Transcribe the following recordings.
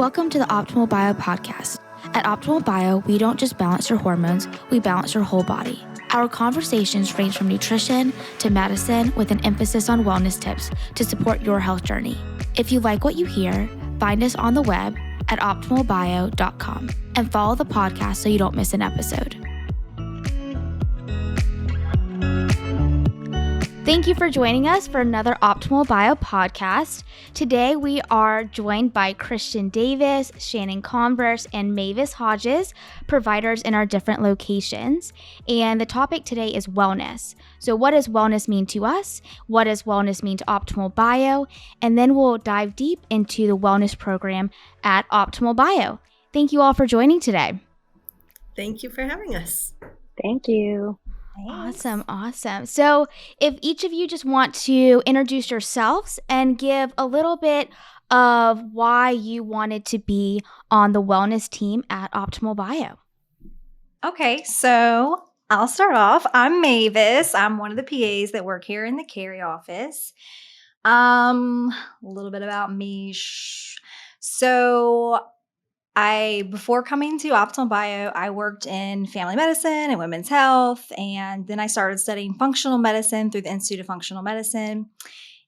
Welcome to the Optimal Bio podcast. At Optimal Bio, we don't just balance your hormones, we balance your whole body. Our conversations range from nutrition to medicine with an emphasis on wellness tips to support your health journey. If you like what you hear, find us on the web at optimalbio.com and follow the podcast so you don't miss an episode. Thank you for joining us for another Optimal Bio podcast. Today we are joined by Christian Davis, Shannon Converse, and Mavis Hodges, providers in our different locations. And the topic today is wellness. So what does wellness mean to us? What does wellness mean to Optimal Bio? And then we'll dive deep into the wellness program at Optimal Bio. Thank you all for joining today. Thank you for having us. Thank you. Awesome. So if each of you just want to introduce yourselves and give a little bit of why you wanted to be on the wellness team at Optimal Bio. Okay, so I'll start off. I'm Mavis. I'm one of the PAs that work here in the Cary office. A little bit about me. So before coming to Optimal Bio, I worked in family medicine and women's health, and then I started studying functional medicine through the Institute of Functional Medicine.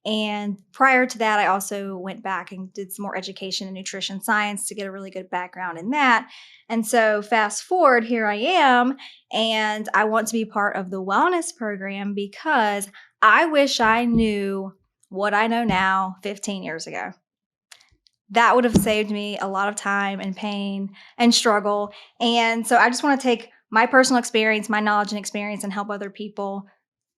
And prior to that, I also went back and did some more education in nutrition science to get a really good background in that. And so fast forward, here I am, and I want to be part of the wellness program because I wish I knew what I know now 15 years ago. That would have saved me a lot of time and pain and struggle. And so I just want to take my personal experience, my knowledge and experience, and help other people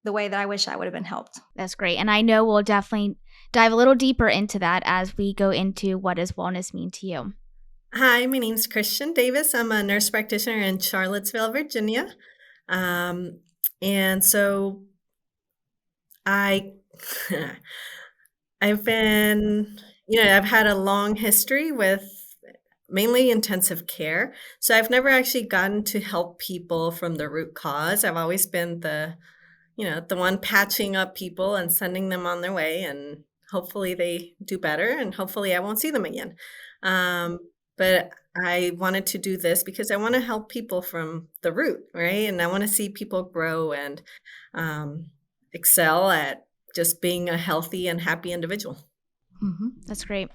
the way that I wish I would have been helped. That's great. And I know we'll definitely dive a little deeper into that as we go into what does wellness mean to you. Hi, my name's Christian Davis. I'm a nurse practitioner in Charlottesville, Virginia. And so I've had a long history with mainly intensive care. So I've never actually gotten to help people from the root cause. I've always been the one patching up people and sending them on their way, and hopefully they do better, and hopefully I won't see them again. But I wanted to do this because I want to help people from the root, right? And I want to see people grow and excel at just being a healthy and happy individual. Mm-hmm. That's great.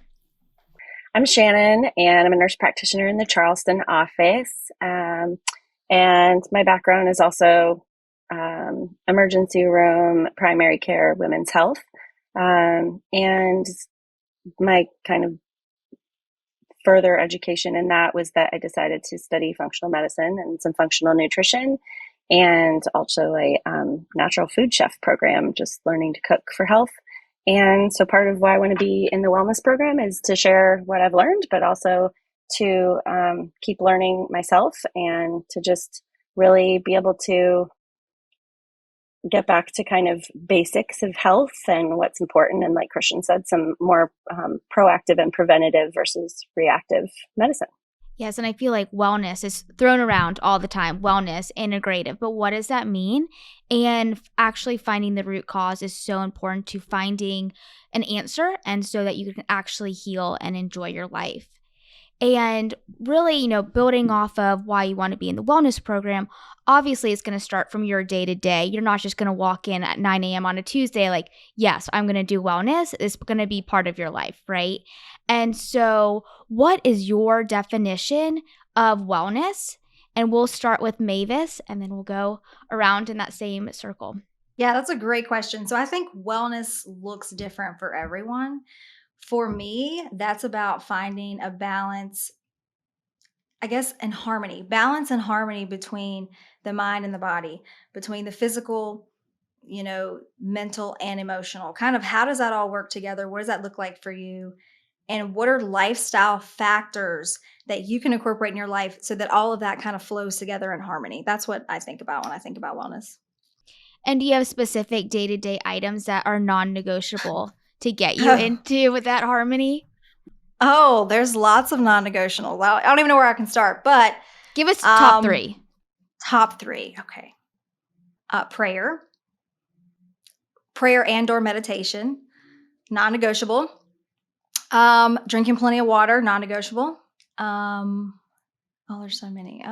I'm Shannon, and I'm a nurse practitioner in the Charleston office. And my background is also emergency room, primary care, women's health. And my kind of further education in that was that I decided to study functional medicine and some functional nutrition, and also a natural food chef program, just learning to cook for health. And so part of why I want to be in the wellness program is to share what I've learned, but also to keep learning myself and to just really be able to get back to kind of basics of health and what's important. And like Christian said, some more proactive and preventative versus reactive medicine. Yes, and I feel like wellness is thrown around all the time, wellness, integrative, but what does that mean? And actually finding the root cause is so important to finding an answer, and so that you can actually heal and enjoy your life. And really, building off of why you want to be in the wellness program, obviously it's going to start from your day to day. You're not just going to walk in at 9 a.m. on a Tuesday like, yes, I'm going to do wellness. It's going to be part of your life, right? And so what is your definition of wellness? And we'll start with Mavis, and then we'll go around in that same circle. Yeah, that's a great question. So I think wellness looks different for everyone. For me, that's about finding a balance, I guess, and harmony. Balance and harmony between the mind and the body, between the physical, mental and emotional. Kind of how does that all work together? What does that look like for you? And what are lifestyle factors that you can incorporate in your life so that all of that kind of flows together in harmony? That's what I think about when I think about wellness. And do you have specific day-to-day items that are non-negotiable to get you into with that harmony? Oh, there's lots of non-negotiables. I don't even know where I can start, but give us top three. Top three. Okay. Prayer and or meditation, non-negotiable. Drinking plenty of water, non-negotiable. Oh, there's so many.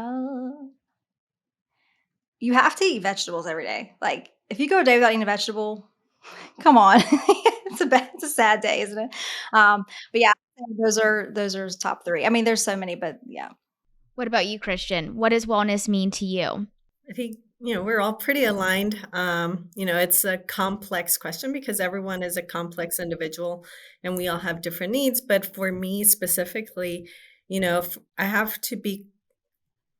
You have to eat vegetables every day. Like if you go a day without eating a vegetable, come on, it's a sad day, isn't it? But yeah, those are top three. I mean, there's so many, but yeah. What about you, Christian? What does wellness mean to you? I think, we're all pretty aligned. It's a complex question because everyone is a complex individual and we all have different needs. But for me specifically, I have to be,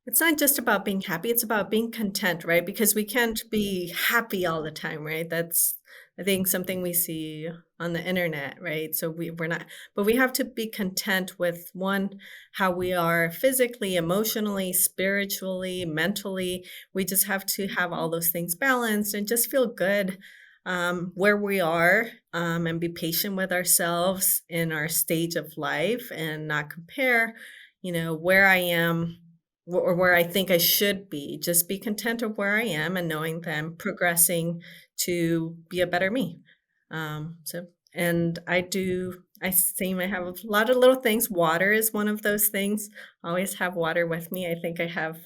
it's not just about being happy, it's about being content, right? Because we can't be happy all the time, right? That's, I think, something we see on the internet, right? So we're not, but we have to be content with one, how we are physically, emotionally, spiritually, mentally. We just have to have all those things balanced and just feel good where we are, and be patient with ourselves in our stage of life and not compare, where I am or where I think I should be. Just be content of where I am and knowing that I'm progressing to be a better me. And I seem I have a lot of little things. Water is one of those things. I always have water with me. I think I have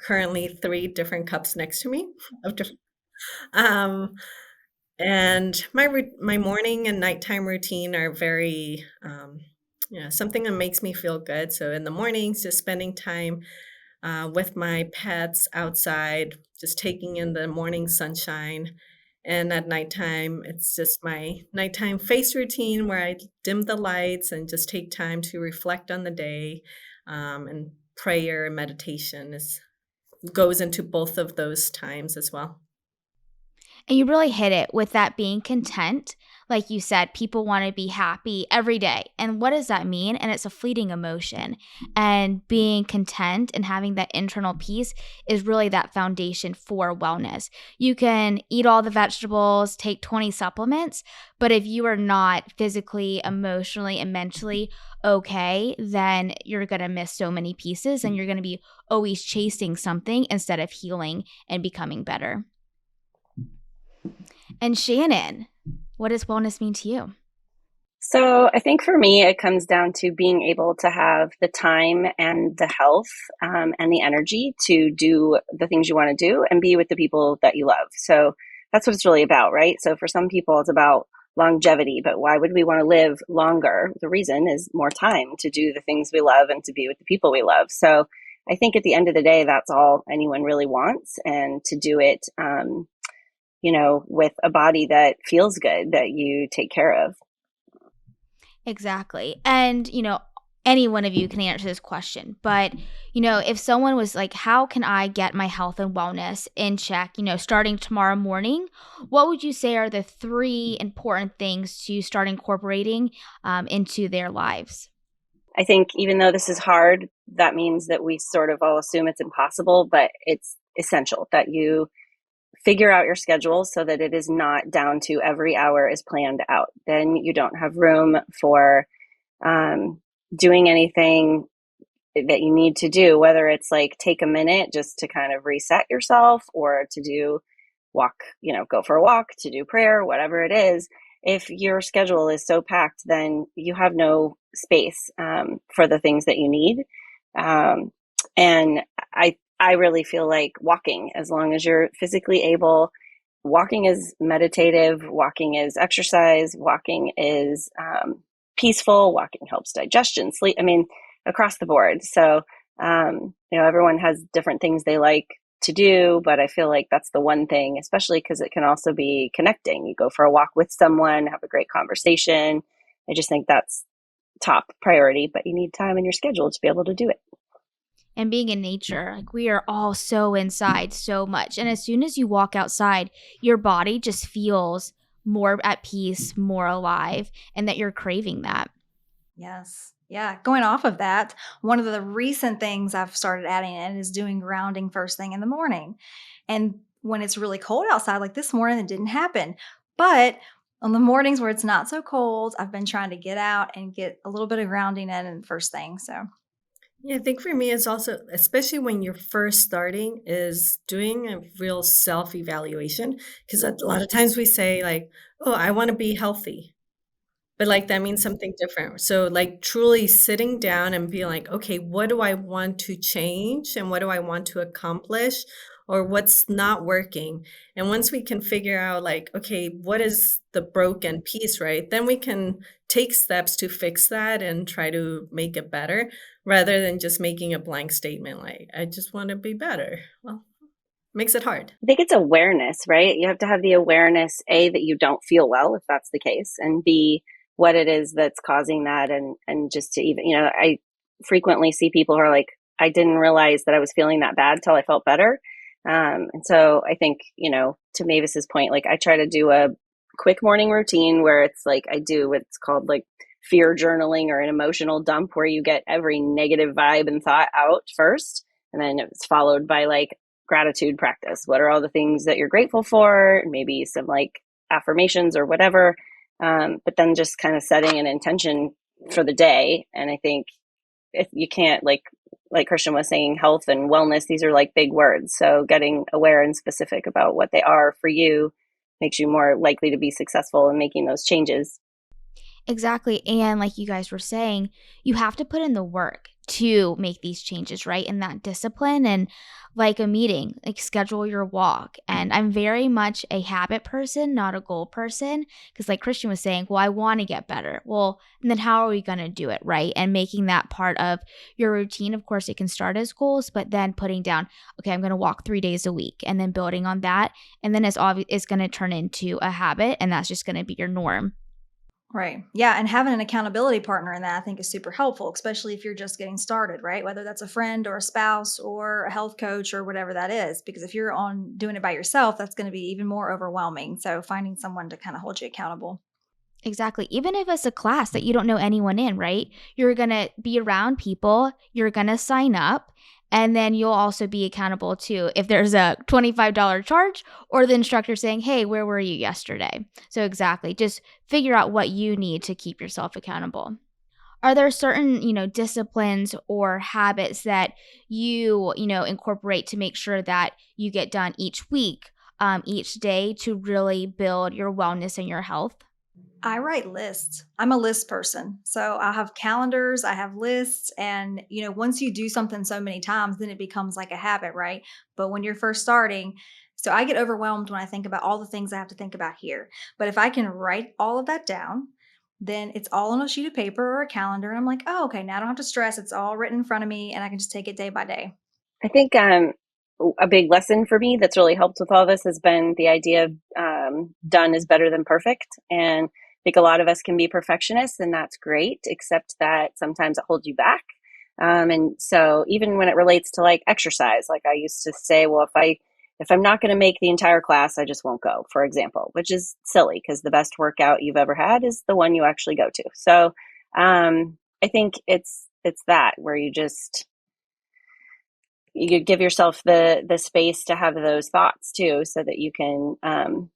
currently 3 different cups next to me of different, um, and my morning and nighttime routine are very, something that makes me feel good. So in the mornings, just spending time with my pets outside, just taking in the morning sunshine. And at nighttime, it's just my nighttime face routine where I dim the lights and just take time to reflect on the day. And prayer and meditation goes into both of those times as well. And you really hit it with that being content. Like you said, people want to be happy every day. And what does that mean? And it's a fleeting emotion. And being content and having that internal peace is really that foundation for wellness. You can eat all the vegetables, take 20 supplements, but if you are not physically, emotionally, and mentally okay, then you're going to miss so many pieces and you're going to be always chasing something instead of healing and becoming better. And Shannon, what does wellness mean to you? So I think for me, it comes down to being able to have the time and the health, and the energy to do the things you want to do and be with the people that you love. So that's what it's really about, right? So for some people, it's about longevity, but why would we want to live longer? The reason is more time to do the things we love and to be with the people we love. So I think at the end of the day, that's all anyone really wants, and to do it, with a body that feels good, that you take care of. Exactly. And, any one of you can answer this question, but, if someone was like, how can I get my health and wellness in check, starting tomorrow morning, what would you say are the 3 important things to start incorporating into their lives? I think even though this is hard, that means that we sort of all assume it's impossible, but it's essential that you figure out your schedule so that it is not down to every hour is planned out. Then you don't have room for doing anything that you need to do, whether it's like take a minute just to kind of reset yourself or to do go for a walk, to do prayer, whatever it is. If your schedule is so packed, then you have no space for the things that you need. And I really feel like walking, as long as you're physically able, walking is meditative, walking is exercise, walking is peaceful, walking helps digestion, sleep, across the board. So, everyone has different things they like to do, but I feel like that's the one thing, especially because it can also be connecting. You go for a walk with someone, have a great conversation. I just think that's top priority, but you need time in your schedule to be able to do it. And being in nature, like we are all so inside so much. And as soon as you walk outside, your body just feels more at peace, more alive, and that you're craving that. Yes. Yeah. Going off of that, one of the recent things I've started adding in is doing grounding first thing in the morning. And when it's really cold outside, like this morning, it didn't happen. But on the mornings where it's not so cold, I've been trying to get out and get a little bit of grounding in first thing. So Yeah, I think for me, it's also, especially when you're first starting, is doing a real self-evaluation. Because a lot of times we say, like, oh, I want to be healthy. But like that means something different. So like truly sitting down and being like, okay, what do I want to change and what do I want to accomplish or what's not working? And once we can figure out like, okay, what is the broken piece, right? Then we can take steps to fix that and try to make it better rather than just making a blank statement like, I just want to be better. Well, makes it hard. I think it's awareness, right? You have to have the awareness, A, that you don't feel well, if that's the case, and B, what it is that's causing that. And just to even, I frequently see people who are like, I didn't realize that I was feeling that bad till I felt better. And so I think, to Mavis's point, like I try to do a quick morning routine where it's like I do what's called like fear journaling or an emotional dump where you get every negative vibe and thought out first. And then it's followed by like gratitude practice. What are all the things that you're grateful for? Maybe some like affirmations or whatever. But then just kind of setting an intention for the day. And I think if you can't like Christian was saying, health and wellness, these are like big words. So getting aware and specific about what they are for you makes you more likely to be successful in making those changes. Exactly. And like you guys were saying, you have to put in the work to make these changes, right? And that discipline and like a meeting, like schedule your walk. And I'm very much a habit person, not a goal person. Because like Christian was saying, well, I want to get better. Well, and then how are we going to do it, right? And making that part of your routine. Of course, it can start as goals, but then putting down, okay, I'm going to walk 3 days a week and then building on that. And then it's going to turn into a habit and that's just going to be your norm. Right. Yeah. And having an accountability partner in that I think is super helpful, especially if you're just getting started, right? Whether that's a friend or a spouse or a health coach or whatever that is. Because if you're on doing it by yourself, that's going to be even more overwhelming. So finding someone to kind of hold you accountable. Exactly. Even if it's a class that you don't know anyone in, right? You're going to be around people, you're going to sign up, and then you'll also be accountable too if there's a $25 charge or the instructor saying, hey, where were you yesterday? So exactly, just figure out what you need to keep yourself accountable. Are there certain, disciplines or habits that you incorporate to make sure that you get done each week, each day to really build your wellness and your health? I write lists. I'm a list person. So I have calendars, I have lists. And, once you do something so many times, then it becomes like a habit, right? But when you're first starting, so I get overwhelmed when I think about all the things I have to think about here. But if I can write all of that down, then it's all on a sheet of paper or a calendar. And I'm like, oh, okay, now I don't have to stress. It's all written in front of me and I can just take it day by day. I think a big lesson for me that's really helped with all this has been the idea of done is better than perfect. And I think a lot of us can be perfectionists, and that's great, except that sometimes it holds you back. And so even when it relates to like exercise, like I used to say, well, if I'm not going to make the entire class, I just won't go, for example, which is silly because the best workout you've ever had is the one you actually go to. So I think it's that where you give yourself the space to have those thoughts too, so that you can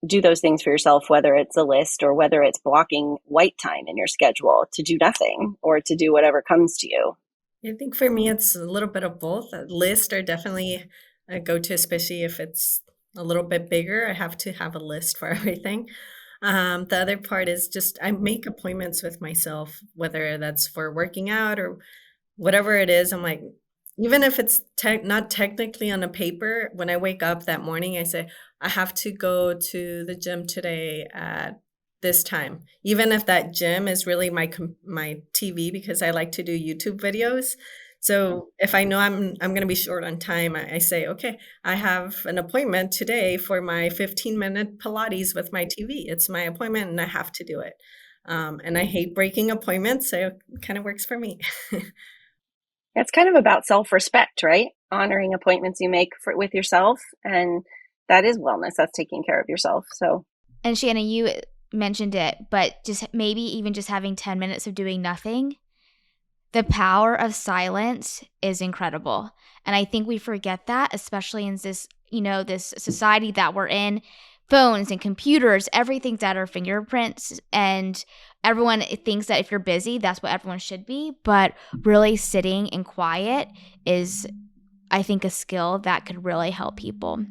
do those things for yourself, whether it's a list or whether it's blocking white time in your schedule to do nothing or to do whatever comes to you. I think for me, it's a little bit of both. Lists are definitely a go-to, especially if it's a little bit bigger. I have to have a list for everything. The other part is just I make appointments with myself, whether that's for working out or whatever it is. I'm like, even if it's not technically on a paper, when I wake up that morning, I say, I have to go to the gym today at this time. Even if that gym is really my TV, because I like to do YouTube videos. So if I know I'm going to be short on time, I say, okay, I have an appointment today for my 15-minute Pilates with my TV. It's my appointment and I have to do it. And I hate breaking appointments, so it kind of works for me. It's kind of about self-respect, right? Honoring appointments you make with yourself. And that is wellness. That's taking care of yourself. So, and Shannon, you mentioned it, but just maybe even just having 10 minutes of doing nothing, the power of silence is incredible. And I think we forget that, especially in this, this society that we're in. Phones and computers, everything's at our fingerprints, and everyone thinks that if you're busy, that's what everyone should be. But really sitting in quiet is, I think, a skill that could really help people.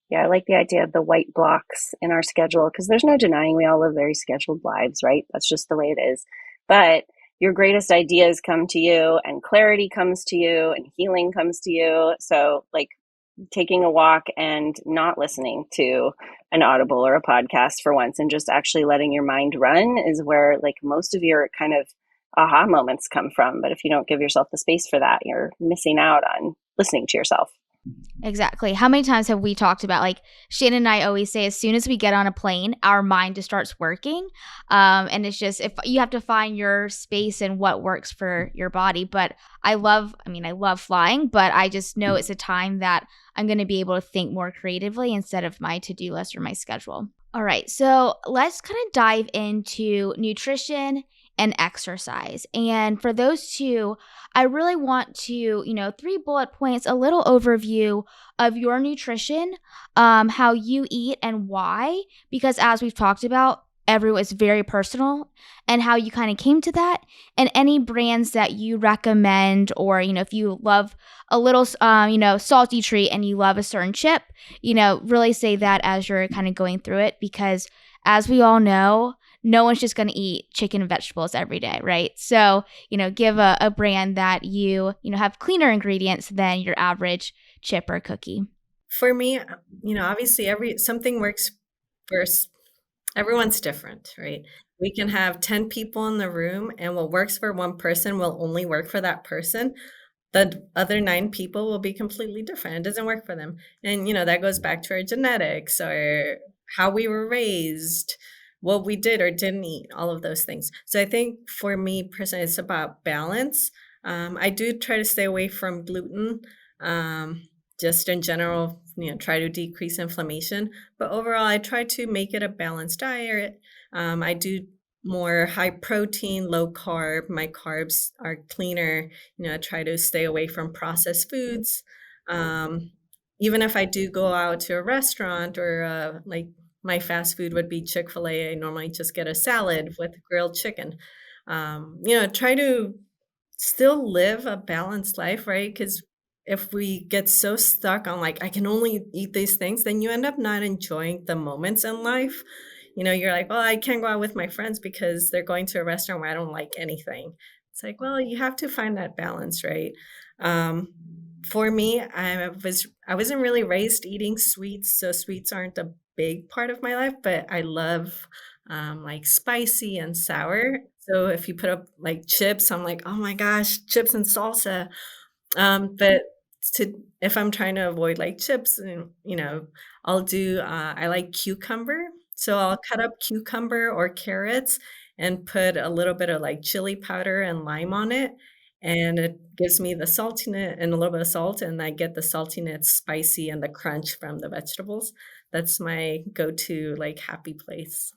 Yeah, I like the idea of the white blocks in our schedule because there's no denying we all live very scheduled lives, right? That's just the way it is. But your greatest ideas come to you, and clarity comes to you, and healing comes to you. So, like, taking a walk and not listening to an audible or a podcast for once and just actually letting your mind run is where, like, most of your kind of aha moments come from. But if you don't give yourself the space for that, you're missing out on listening to yourself. Exactly. How many times have we talked about, like, Shannon and I always say, as soon as we get on a plane, our mind just starts working. And it's just, if you have to find your space and what works for your body. But I love flying, but I just know it's a time that I'm going to be able to think more creatively instead of my to-do list or my schedule. All right. So let's kind of dive into nutrition and exercise. And for those two, I really want to, 3 bullet points, a little overview of your nutrition, how you eat and why, because as we've talked about, it's very personal, and how you kind of came to that, and any brands that you recommend, or, if you love a little, salty treat and you love a certain chip, really say that as you're kind of going through it, because as we all know, no one's just going to eat chicken and vegetables every day, right? So, give a brand that you have cleaner ingredients than your average chip or cookie. For me, obviously something works for everyone's different, right? We can have 10 people in the room, and what works for one person will only work for that person. The other 9 people will be completely different. It doesn't work for them. And, that goes back to our genetics or how we were raised, what we did or didn't eat, all of those things. So I think for me personally, it's about balance. I do try to stay away from gluten, just in general, try to decrease inflammation. But overall, I try to make it a balanced diet. I do more high protein, low carb. My carbs are cleaner. I try to stay away from processed foods. Even if I do go out to a restaurant or like my fast food would be Chick-fil-A, I normally just get a salad with grilled chicken. Try to still live a balanced life, right? Because if we get so stuck on like, I can only eat these things, then you end up not enjoying the moments in life. You're like, well, I can't go out with my friends because they're going to a restaurant where I don't like anything. It's like, well, you have to find that balance, right? For me, I wasn't really raised eating sweets, so sweets aren't a big part of my life, but I love like spicy and sour. So if you put up like chips, I'm like, oh my gosh, chips and salsa. But if I'm trying to avoid like chips, I'll do, I like cucumber. So I'll cut up cucumber or carrots and put a little bit of like chili powder and lime on it. And it gives me the saltiness and a little bit of salt, and I get the saltiness, spicy, and the crunch from the vegetables. That's my go-to like happy place.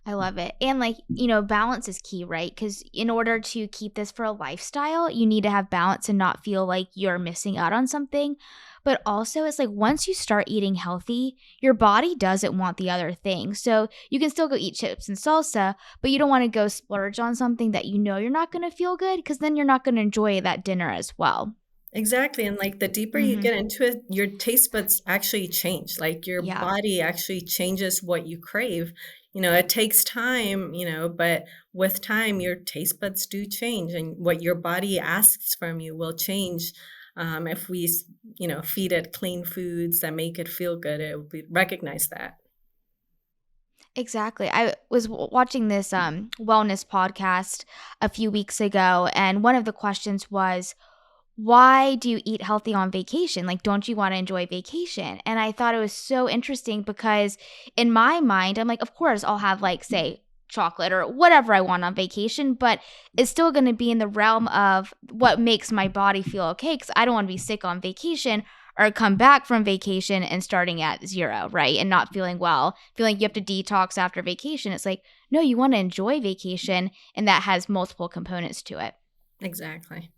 I love it. And balance is key, right? Because in order to keep this for a lifestyle, you need to have balance and not feel like you're missing out on something. But also, it's like once you start eating healthy, your body doesn't want the other thing. So you can still go eat chips and salsa, but you don't want to go splurge on something that you're not going to feel good, because then you're not going to enjoy that dinner as well. Exactly. And like the deeper you get into it, your taste buds actually change. Like your body actually changes what you crave. It takes time, but with time, your taste buds do change, and what your body asks from you will change. If we, feed it clean foods that make it feel good, we recognize that. Exactly. I was watching this wellness podcast a few weeks ago, and one of the questions was, why do you eat healthy on vacation? Like, don't you want to enjoy vacation? And I thought it was so interesting because in my mind, I'm like, of course, I'll have like, say, chocolate or whatever I want on vacation, but it's still going to be in the realm of what makes my body feel okay, because I don't want to be sick on vacation or come back from vacation and starting at 0, right? And not feeling well, feeling you have to detox after vacation. It's like, no, you want to enjoy vacation, and that has multiple components to it. Exactly.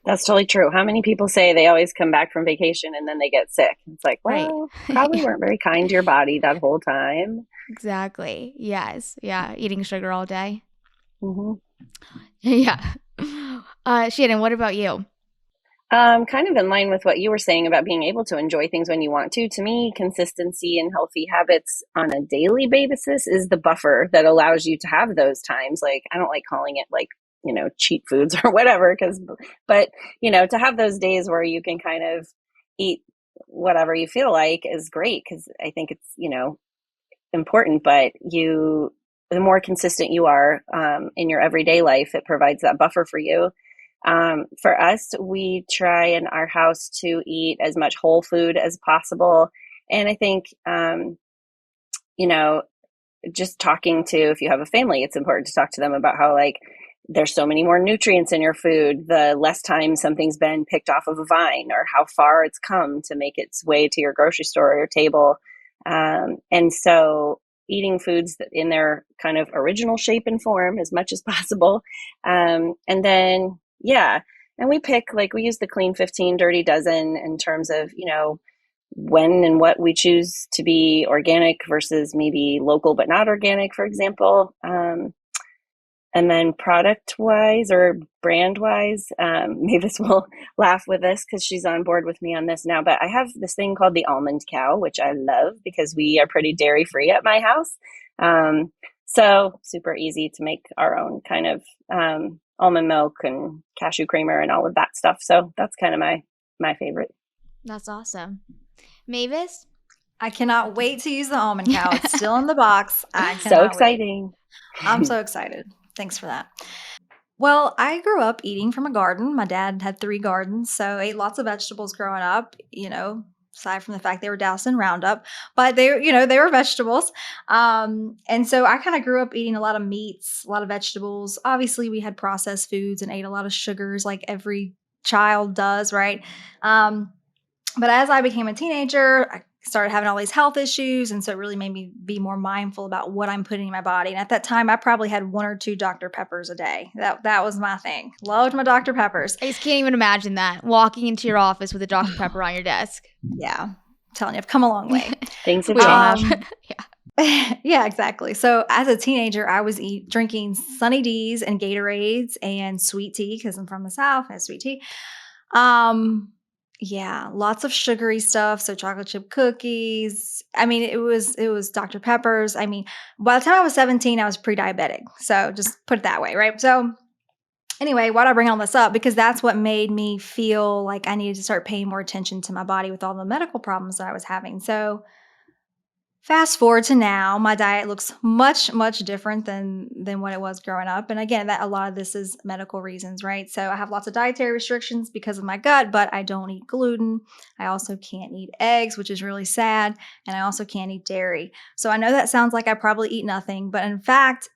That's totally true. How many people say they always come back from vacation and then they get sick? It's like, well, right. Probably weren't very kind to your body that whole time. Exactly. Yes. Yeah. Eating sugar all day. Mm-hmm. Yeah. Shannon, what about you? Kind of in line with what you were saying about being able to enjoy things when you want to. To me, consistency and healthy habits on a daily basis is the buffer that allows you to have those times. Like, I don't like calling it like, cheat foods or whatever, but to have those days where you can kind of eat whatever you feel like is great, because I think it's, important, but the more consistent you are in your everyday life, it provides that buffer for you. For us, we try in our house to eat as much whole food as possible. And I think, just talking to, if you have a family, it's important to talk to them about how, like, there's so many more nutrients in your food the less time something's been picked off of a vine, or how far it's come to make its way to your grocery store or your table. And so eating foods in their kind of original shape and form as much as possible. And then, and we use the Clean 15, Dirty Dozen in terms of, when and what we choose to be organic versus maybe local but not organic, for example. And then product-wise or brand-wise, Mavis will laugh with this because she's on board with me on this now, but I have this thing called the Almond Cow, which I love because we are pretty dairy-free at my house. So super easy to make our own kind of almond milk and cashew creamer and all of that stuff. So that's kind of my favorite. That's awesome. Mavis? I cannot wait to use the Almond Cow. It's still in the box. I cannot So exciting. wait. I'm so excited. Thanks for that. Well, I grew up eating from a garden. My dad had 3 gardens, so I ate lots of vegetables growing up, aside from the fact they were doused in Roundup, but they were vegetables. And so I kind of grew up eating a lot of meats, a lot of vegetables. Obviously, we had processed foods and ate a lot of sugars like every child does, right? But as I became a teenager, I started having all these health issues. And so it really made me be more mindful about what I'm putting in my body. And at that time, I probably had 1 or 2 Dr. Peppers a day. That was my thing. Loved my Dr. Peppers. I just can't even imagine that. Walking into your office with a Dr. Pepper on your desk. Yeah. I'm telling you, I've come a long way. Things have changed. Yeah, exactly. So as a teenager, I was drinking Sunny D's and Gatorades and sweet tea because I'm from the South and sweet tea. Yeah, lots of sugary stuff. So chocolate chip cookies. I mean, it was Dr. Peppers. I mean, by the time I was 17, I was pre-diabetic. So just put it that way, right? So anyway, why do I bring all this up? Because that's what made me feel like I needed to start paying more attention to my body with all the medical problems that I was having. So fast forward to now, my diet looks much, much different than what it was growing up. And again, that a lot of this is medical reasons, right? So I have lots of dietary restrictions because of my gut, but I don't eat gluten. I also can't eat eggs, which is really sad. And I also can't eat dairy. So I know that sounds like I probably eat nothing, but in fact,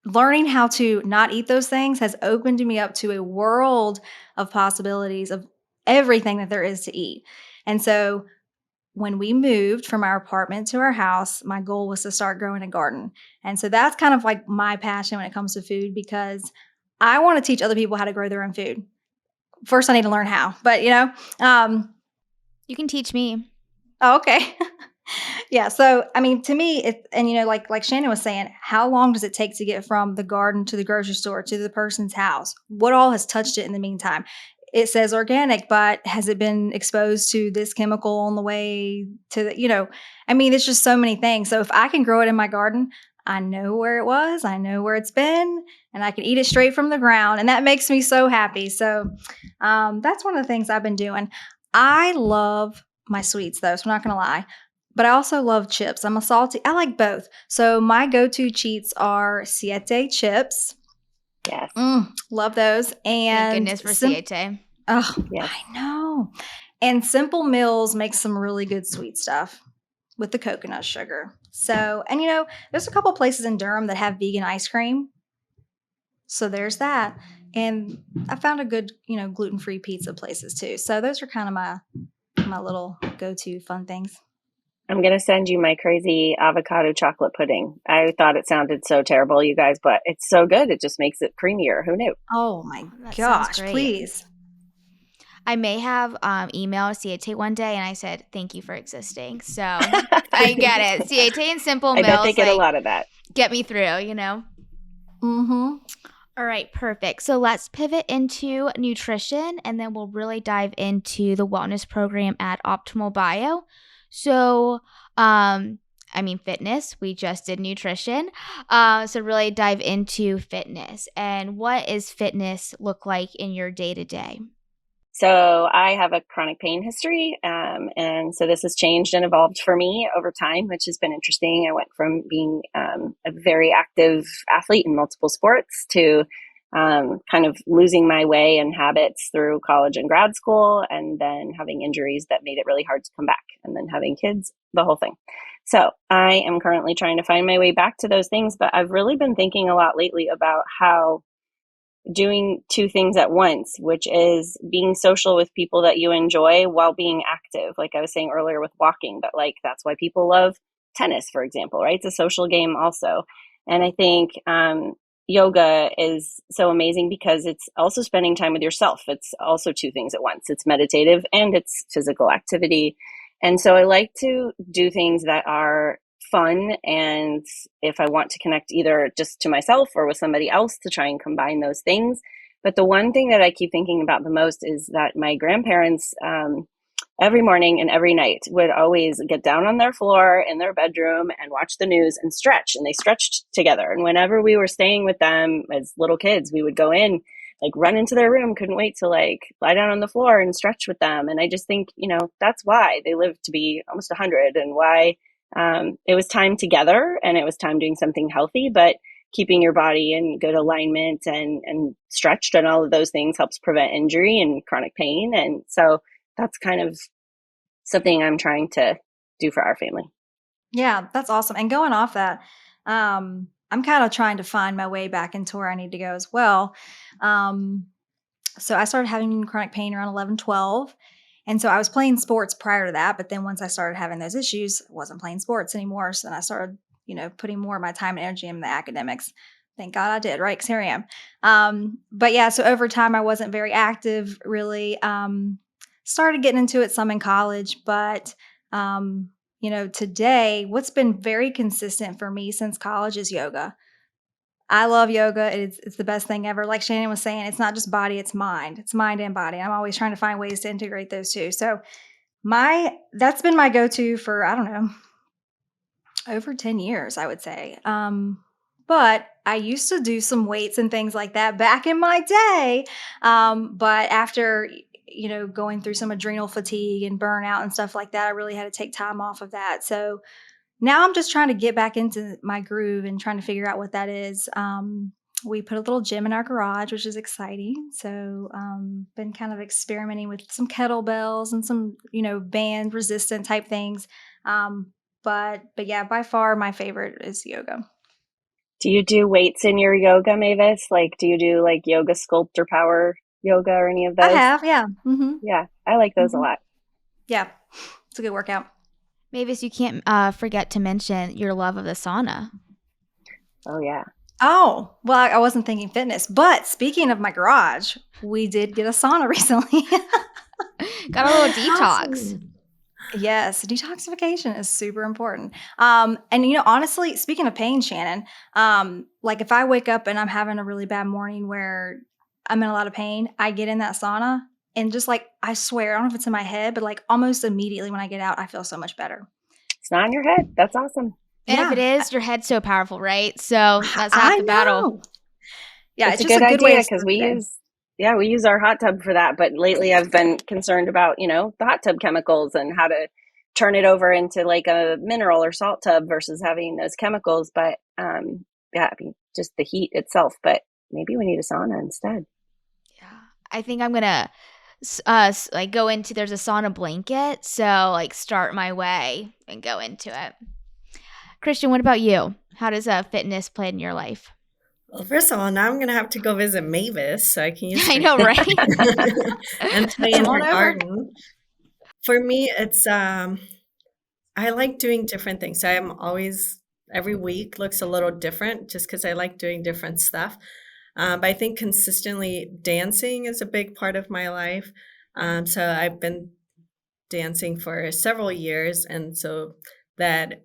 learning how to not eat those things has opened me up to a world of possibilities of everything that there is to eat. And so when we moved from our apartment to our house, my goal was to start growing a garden. And so that's kind of like my passion when it comes to food, because I want to teach other people how to grow their own food. First, I need to learn how, but you can teach me. Oh, okay. Yeah. So, I mean, to me, like Shannon was saying, how long does it take to get from the garden to the grocery store to the person's house? What all has touched it in the meantime? It says organic, but has it been exposed to this chemical on the way to there's just so many things. So if I can grow it in my garden, I know where it was, I know where it's been, and I can eat it straight from the ground. And that makes me so happy. So that's one of the things I've been doing. I love my sweets though, so I'm not going to lie. But I also love chips. I like both. So my go-to cheats are Siete chips. Yes. Love those. And thank goodness for Siete. Oh, yes. I know. And Simple Mills makes some really good sweet stuff with the coconut sugar. So, and there's a couple places in Durham that have vegan ice cream. So there's that. And I found a good, gluten-free pizza places too. So those are kind of my little go-to fun things. I'm going to send you my crazy avocado chocolate pudding. I thought it sounded so terrible, you guys, but it's so good. It just makes it creamier. Who knew? Oh my That gosh, sounds great. please. I may have emailed Siete one day and I said, thank you for existing. So I get it. Siete and Simple Mills. I bet they get a lot of that. Get me through, Mm-hmm. All All right, perfect. So let's pivot into nutrition, and then we'll really dive into the wellness program at Optimal Bio. So, fitness. We just did nutrition. So really dive into fitness. And what is fitness look like in your day to day? So I have a chronic pain history. And so this has changed and evolved for me over time, which has been interesting. I went from being a very active athlete in multiple sports to kind of losing my way and habits through college and grad school, and then having injuries that made it really hard to come back, and then having kids, the whole thing. So I am currently trying to find my way back to those things, but I've really been thinking a lot lately about how doing two things at once, which is being social with people that you enjoy while being active. Like I was saying earlier with walking, but like that's why people love tennis, for example, right? It's a social game also. And I think yoga is so amazing because it's also spending time with yourself. It's also two things at once. It's meditative and it's physical activity. And so I like to do things that are fun, and if I want to connect either just to myself or with somebody else, to try and combine those things. But the one thing that I keep thinking about the most is that my grandparents every morning and every night would always get down on their floor in their bedroom and watch the news and stretch, and they stretched together. And whenever we were staying with them as little kids, we would go in, like run into their room, couldn't wait to like lie down on the floor and stretch with them. And I just think, that's why they lived to be almost 100, and why it was time together, and it was time doing something healthy, but keeping your body in good alignment and stretched and all of those things helps prevent injury and chronic pain. And so that's kind of something I'm trying to do for our family. Yeah, that's awesome. And going off that, I'm kind of trying to find my way back into where I need to go as well. So I started having chronic pain around 11, 12. And so I was playing sports prior to that. But then once I started having those issues, I wasn't playing sports anymore. So then I started, putting more of my time and energy in the academics. Thank God I did, right? Because here I am. But yeah, so over time, I wasn't very active, really. Started getting into it some in college. But, today, what's been very consistent for me since college is yoga. I love yoga. It's the best thing ever. Like Shannon was saying, it's not just body, it's mind. It's mind and body. I'm always trying to find ways to integrate those two. So that's been my go-to for, I don't know, over 10 years, I would say. But I used to do some weights and things like that back in my day. But after, going through some adrenal fatigue and burnout and stuff like that, I really had to take time off of that. So now I'm just trying to get back into my groove and trying to figure out what that is. We put a little gym in our garage, which is exciting. So been kind of experimenting with some kettlebells and some, band resistant type things. But yeah, by far my favorite is yoga. Do you do weights in your yoga, Mavis? Like, do you do like yoga sculpt or power yoga or any of those? I have, yeah. Mm-hmm. Yeah, I like those a lot. Yeah, it's a good workout. Mavis, you can't forget to mention your love of the sauna. Oh, yeah. Oh, well, I wasn't thinking fitness. But speaking of my garage, we did get a sauna recently. Got a little detox. Awesome. Yes, detoxification is super important. And honestly, speaking of pain, Shannon, like if I wake up and I'm having a really bad morning where I'm in a lot of pain, I get in that sauna and just like, I swear, I don't know if it's in my head, but like almost immediately when I get out, I feel so much better. It's not in your head. That's awesome. And if it is, your head's so powerful, right? So that's half the battle. Yeah, it's just a good way idea because we use our hot tub for that. But lately I've been concerned about, the hot tub chemicals and how to turn it over into like a mineral or salt tub versus having those chemicals. But just the heat itself. But maybe we need a sauna instead. Yeah, I think I'm gonna go into. There's a sauna blanket, so like start my way and go into it. Christian, what about you? How does fitness play in your life? Well, first of all, now I'm going to have to go visit Mavis so I can use I know, right? and play in her garden. For me, it's I like doing different things. I am always, every week looks a little different just because I like doing different stuff. But I think consistently dancing is a big part of my life. So I've been dancing for several years. And so that,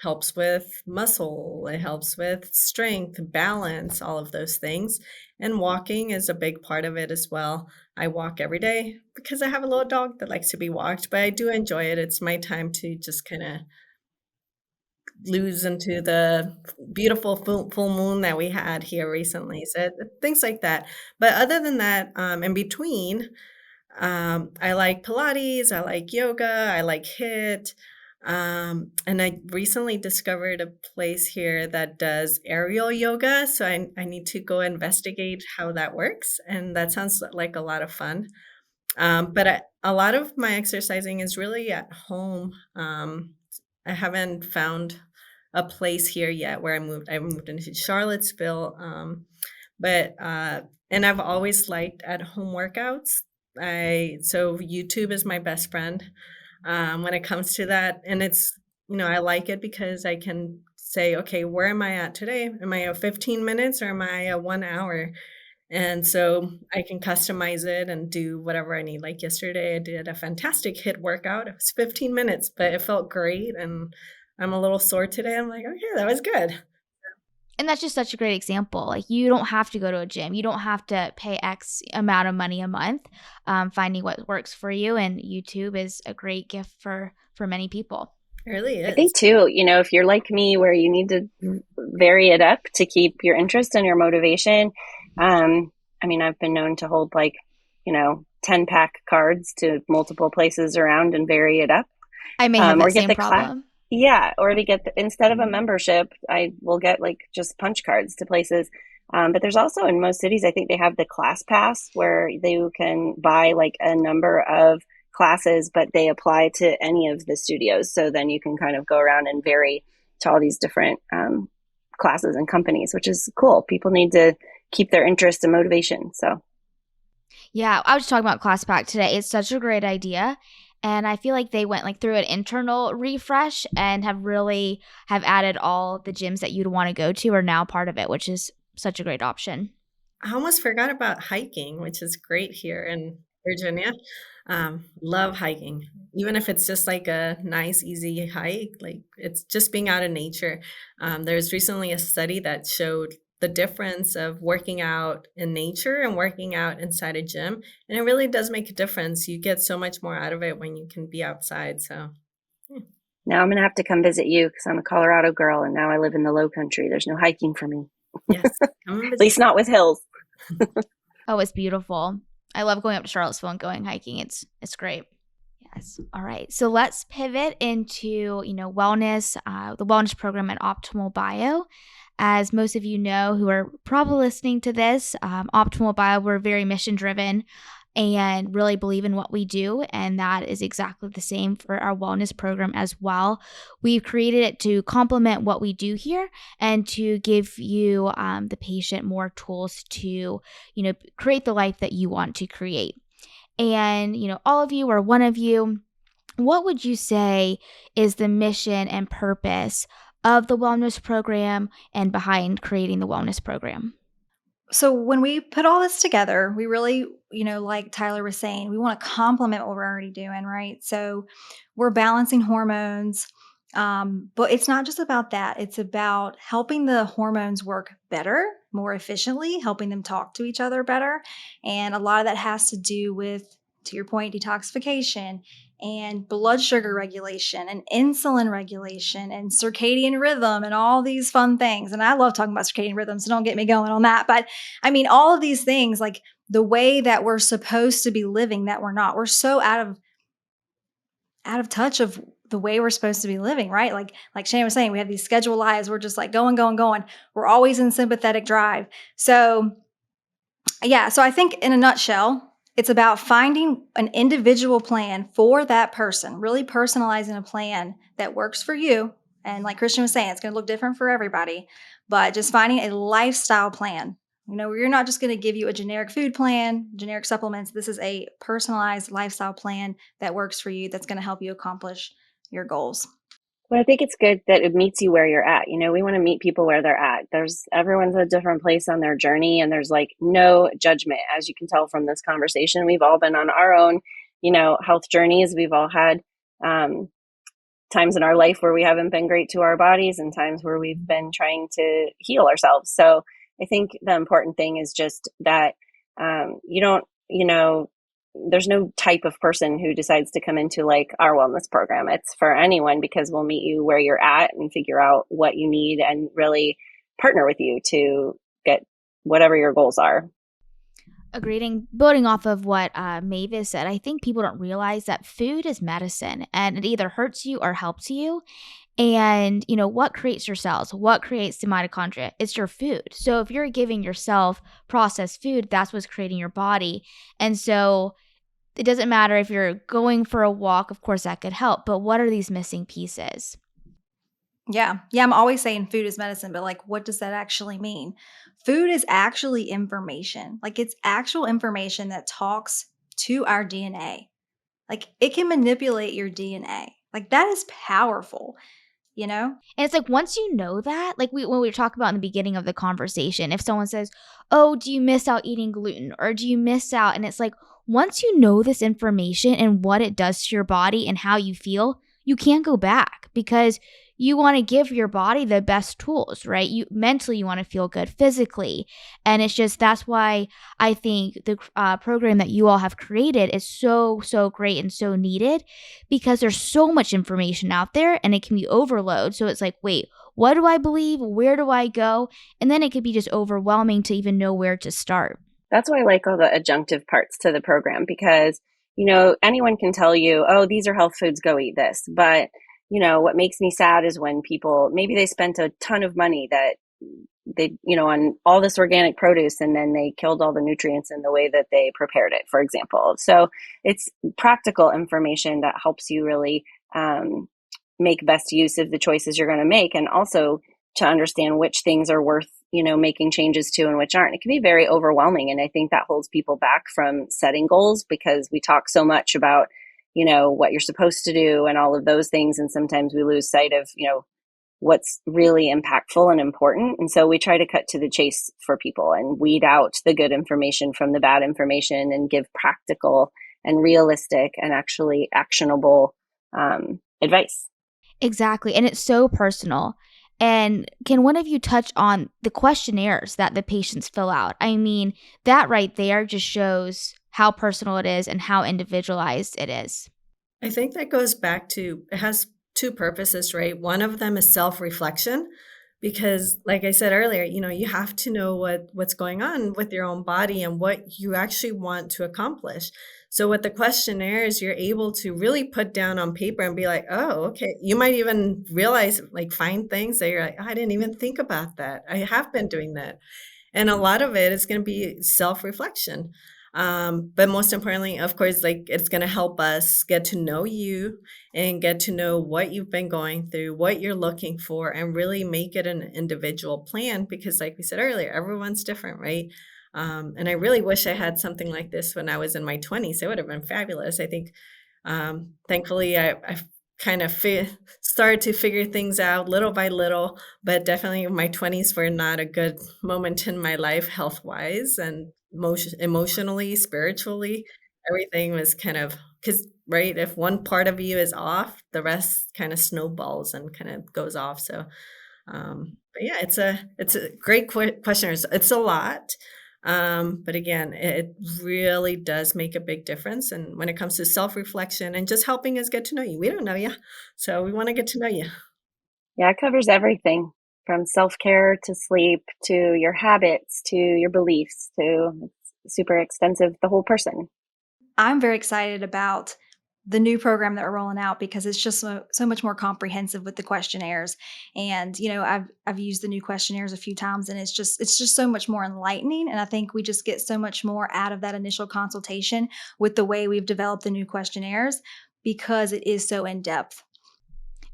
helps with muscle, it helps with strength, balance, all of those things. And walking is a big part of it as well. I walk every day because I have a little dog that likes to be walked, but I do enjoy it. It's my time to just kind of lose into the beautiful full moon that we had here recently. So things like that. But other than that, in between, I like Pilates, I like yoga, I like HIIT. And I recently discovered a place here that does aerial yoga. So I need to go investigate how that works. And that sounds like a lot of fun. But a lot of my exercising is really at home. I haven't found a place here yet where I moved. I moved into Charlottesville, and I've always liked at home workouts. So YouTube is my best friend when it comes to that, and it's I like it because I can say, okay, where am I at today? Am I at 15 minutes or am I at 1 hour? And so I can customize it and do whatever I need. Like yesterday, I did a fantastic HIIT workout. It was 15 minutes, but it felt great. And I'm a little sore today. I'm like, okay, that was good. And that's just such a great example. Like, you don't have to go to a gym. You don't have to pay X amount of money a month. Finding what works for you, and YouTube is a great gift for many people. It really is. I think too, if you're like me where you need to vary it up to keep your interest and your motivation. I've been known to hold 10-pack cards to multiple places around and vary it up. I may have that same problem. Yeah, or to get instead of a membership, I will get just punch cards to places. But there's also in most cities, I think they have the class pass where you can buy a number of classes, but they apply to any of the studios. So then you can kind of go around and vary to all these different classes and companies, which is cool. People need to keep their interest and motivation. So yeah, I was talking about ClassPack today. It's such a great idea. And I feel like they went through an internal refresh and have added all the gyms that you'd want to go to are now part of it, which is such a great option. I almost forgot about hiking, which is great here in Virginia. Love hiking, even if it's just a nice, easy hike. It's just being out in nature. There's recently a study that showed the difference of working out in nature and working out inside a gym. And it really does make a difference. You get so much more out of it when you can be outside. So now I'm going to have to come visit you because I'm a Colorado girl and now I live in the low country. There's no hiking for me. Yes. At least not with hills. Oh, it's beautiful. I love going up to Charlottesville and going hiking. It's great. Yes. All right. So let's pivot into, wellness, the wellness program at Optimal Bio. As most of you know who are probably listening to this, Optimal Bio, we're very mission driven and really believe in what we do. And that is exactly the same for our wellness program as well. We've created it to complement what we do here and to give you, the patient, more tools to, create the life that you want to create. And, all of you or one of you, what would you say is the mission and purpose of the wellness program and behind creating the wellness program? So when we put all this together, we really, like Tyler was saying, we want to complement what we're already doing, right? So we're balancing hormones, but it's not just about that. It's about helping the hormones work better, more efficiently, helping them talk to each other better. And a lot of that has to do with, to your point, detoxification and blood sugar regulation and insulin regulation and circadian rhythm and all these fun things. And I love talking about circadian rhythm, so don't get me going on that. But all of these things, like the way that we're supposed to be living, that we're not. We're so out of touch of the way we're supposed to be living, right? Like Shannon was saying, we have these scheduled lives. We're just going. We're always in sympathetic drive. So yeah, so I think in a nutshell, it's about finding an individual plan for that person, really personalizing a plan that works for you. And like Christian was saying, it's going to look different for everybody, but just finding a lifestyle plan. We're not just going to give you a generic food plan, generic supplements. This is a personalized lifestyle plan that works for you, that's going to help you accomplish your goals. Well, I think it's good that it meets you where you're at. We want to meet people where they're at. Everyone's at a different place on their journey, and there's no judgment. As you can tell from this conversation, we've all been on our own, health journeys. We've all had times in our life where we haven't been great to our bodies and times where we've been trying to heal ourselves. So I think the important thing is just that you don't, there's no type of person who decides to come into like our wellness program. It's for anyone, because we'll meet you where you're at and figure out what you need and really partner with you to get whatever your goals are. Agreed. And building off of what Mavis said, I think people don't realize that food is medicine and it either hurts you or helps you. And, what creates your cells? What creates the mitochondria? It's your food. So if you're giving yourself processed food, that's what's creating your body. And so it doesn't matter if you're going for a walk, of course that could help, but what are these missing pieces? Yeah. I'm always saying food is medicine, but like, what does that actually mean? Food is actually information. Like, it's actual information that talks to our DNA. Like, it can manipulate your DNA. Like, that is powerful, And it's like, once you know that, like when we were talking about in the beginning of the conversation, if someone says, oh, do you miss out eating gluten or do you miss out? And it's like, once you know this information and what it does to your body and how you feel, you can't go back because you want to give your body the best tools, right? You mentally, you want to feel good physically. And it's just, that's why I think the program that you all have created is so, so great and so needed, because there's so much information out there and it can be overload. So it's like, wait, what do I believe? Where do I go? And then it could be just overwhelming to even know where to start. That's why I like all the adjunctive parts to the program, because, anyone can tell you, oh, these are health foods, go eat this. But, what makes me sad is when people, maybe they spent a ton of money that they, on all this organic produce, and then they killed all the nutrients in the way that they prepared it, for example. So it's practical information that helps you really make best use of the choices you're going to make, and also to understand which things are worth, making changes to and which aren't. It can be very overwhelming. And I think that holds people back from setting goals, because we talk so much about, what you're supposed to do and all of those things. And sometimes we lose sight of, what's really impactful and important. And so we try to cut to the chase for people and weed out the good information from the bad information and give practical and realistic and actually actionable advice. Exactly. And it's so personal. And can one of you touch on the questionnaires that the patients fill out? I mean, that right there just shows how personal it is and how individualized it is. I think that goes back to, it has two purposes, right? One of them is self-reflection, because like I said earlier, you have to know what's going on with your own body and what you actually want to accomplish. So with the questionnaires, you're able to really put down on paper and be like, oh, okay. You might even realize, like, find things that you're like, I didn't even think about that. I have been doing that. And a lot of it is going to be self-reflection. But most importantly, of course, like, it's going to help us get to know you and get to know what you've been going through, what you're looking for, and really make it an individual plan, because like we said earlier, everyone's different, right? And I really wish I had something like this when I was in my 20s. It would have been fabulous. I think, thankfully, I've kind of started to figure things out little by little, but definitely my 20s were not a good moment in my life, health-wise and emotionally, spiritually. Everything was kind of, because, right, if one part of you is off, the rest kind of snowballs and kind of goes off. So, but yeah, it's a great question. It's a lot. But again, it really does make a big difference. And when it comes to self-reflection and just helping us get to know you, we don't know you, so we want to get to know you. Yeah, it covers everything from self-care to sleep to your habits to your beliefs to super extensive, the whole person. I'm very excited about the new program that we're rolling out, because it's just so much more comprehensive with the questionnaires. And I've used the new questionnaires a few times, and it's just so much more enlightening. And I think we just get so much more out of that initial consultation with the way we've developed the new questionnaires, because it is so in depth.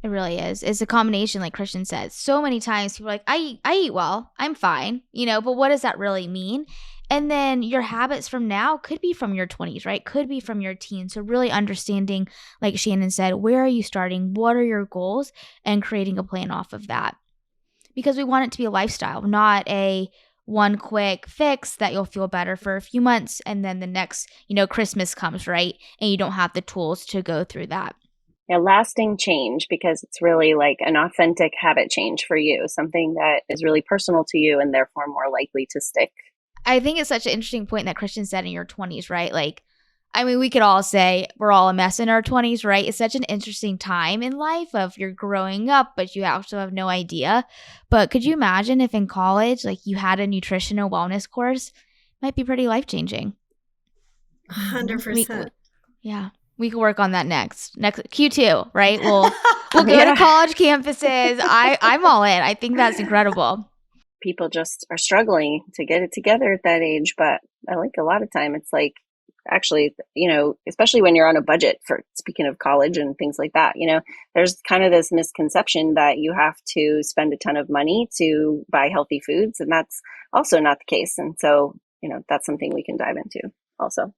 It really is. It's a combination, like Christian says. So many times people are like, I eat well, I'm fine, but what does that really mean? And then your habits from now could be from your 20s, right? Could be from your teens. So really understanding, like Shannon said, where are you starting? What are your goals? And creating a plan off of that. Because we want it to be a lifestyle, not a one quick fix that you'll feel better for a few months. And then the next, Christmas comes, right? And you don't have the tools to go through that. lasting change, because it's really like an authentic habit change for you, something that is really personal to you and therefore more likely to stick. I think it's such an interesting point that Christian said in your 20s, right? Like, I mean, we could all say we're all a mess in our 20s, right? It's such an interesting time in life of you're growing up, but you also have no idea. But could you imagine if in college, like you had a nutrition or wellness course? It might be pretty life-changing. 100%. Yeah. We could work on that next Q2, right? We'll go to college campuses. I'm all in. I think that's incredible. People just are struggling to get it together at that age. But I like a lot of time, it's like, actually, especially when you're on a budget, for speaking of college and things like that, there's kind of this misconception that you have to spend a ton of money to buy healthy foods. And that's also not the case. And so, that's something we can dive into also.